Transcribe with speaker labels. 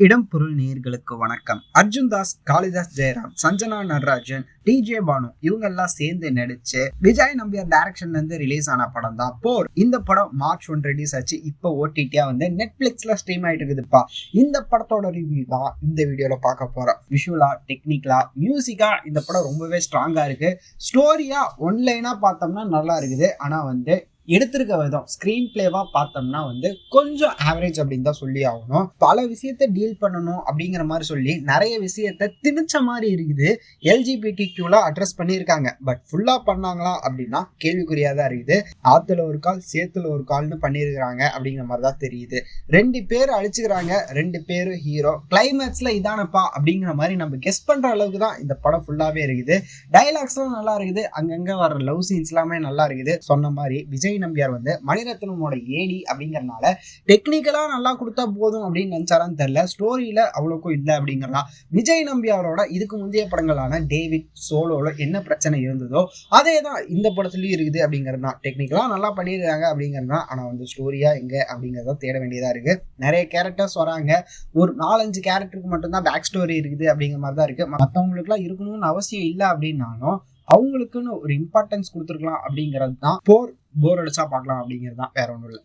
Speaker 1: இடம் பொருள் நேயர்களுக்கு வணக்கம். அர்ஜுன் தாஸ், காளிதாஸ் ஜெயராம், சஞ்சனா நடராஜன், டிஜே பானு இவங்க எல்லாம் சேர்ந்து நடிச்சு விஜய் நம்பியார் டைரக்ஷன்ல இருந்து ரிலீஸ் ஆன படம் தான் போர். இந்த படம் March 1 ரிலீஸ் ஆச்சு. இப்போ ஓடிடியா வந்து நெட்ஃபிளிக்ஸ்ல ஸ்ட்ரீம் ஆயிட்டு இருக்குதுப்பா. இந்த படத்தோட ரிவ்யூ தான் இந்த வீடியோல பார்க்க போறோம். விஷுவலா, டெக்னிக்கலா, மியூசிக்கா இந்த படம் ரொம்பவே ஸ்ட்ராங்கா இருக்கு. ஸ்டோரியா ஒன்லைனா பார்த்தோம்னா நல்லா இருக்குது. ஆனா வந்து எடுத்திருக்க விதம் ஸ்கிரீன் பிளேவா பார்த்தோம்னா வந்து கொஞ்சம் ஆவரேஜ் அப்படின்னு தான் சொல்லி ஆகணும். பல விஷயத்த டீல் பண்ணணும் அப்படிங்கிற மாதிரி சொல்லி நிறைய விஷயத்த திணிச்ச மாதிரி இருக்குது. LGBTQ அட்ரஸ் பண்ணியிருக்காங்க. பட் ஃபுல்லா பண்ணாங்களா அப்படின்னா கேள்விக்குறியா தான் இருக்குது. ஆத்துல ஒரு கால் சேத்துல ஒரு கால்னு பண்ணியிருக்கிறாங்க அப்படிங்கிற மாதிரி தான் தெரியுது. 2 பேர் அழிச்சுக்கிறாங்க, 2 பேரும் ஹீரோ. கிளைமேக்ஸ்ல இதானப்பா அப்படிங்கிற மாதிரி நம்ம கெஸ் பண்ற அளவுக்கு தான் இந்த படம் ஃபுல்லாவே இருக்குது. டைலாக்ஸ்லாம் நல்லா இருக்குது. அங்கங்க வர லவ் சீன்ஸ் எல்லாமே நல்லா இருக்குது. சொன்ன மாதிரி விஜய் நம்பியார் வந்து மணிரத்னமோட ஏடி அப்படிங்கறனால டெக்னிக்கலா நல்லா கொடுத்தா போதும் அப்படின்னு நினைச்சாரான்னு தெரியல. ஸ்டோரியில அவ்வளோக்கும் இல்லை அப்படிங்கலாம். விஜய் நம்பியாரோட இதுக்கு முந்தைய படங்களான டேவிட், சோலோல என்ன பிரச்சனை இருந்ததோ அதே தான் இந்த படத்துலயும் இருக்குது அப்படிங்கிறது தான். டெக்னிக்கலா நல்லா பண்ணியிருக்காங்க அப்படிங்கிறது தான். ஆனா வந்து ஸ்டோரியா எங்க அப்படிங்கிறத தேட வேண்டியதா இருக்கு. நிறைய கேரக்டர்ஸ் வராங்க. ஒரு 4-5 கேரக்டருக்கு மட்டும்தான் பேக் ஸ்டோரி இருக்குது அப்படிங்கிற மாதிரி தான் இருக்கு. மற்றவங்களுக்கு எல்லாம் இருக்கணும்னு அவசியம் இல்லை அப்படின்னாலும் அவங்களுக்குன்னு ஒரு இம்பார்ட்டன்ஸ் கொடுத்துருக்கலாம் அப்படிங்கிறது தான். போர் அடிச்சா பார்க்கலாம் அப்படிங்கிறது தான், வேற ஒன்றும் இல்லை.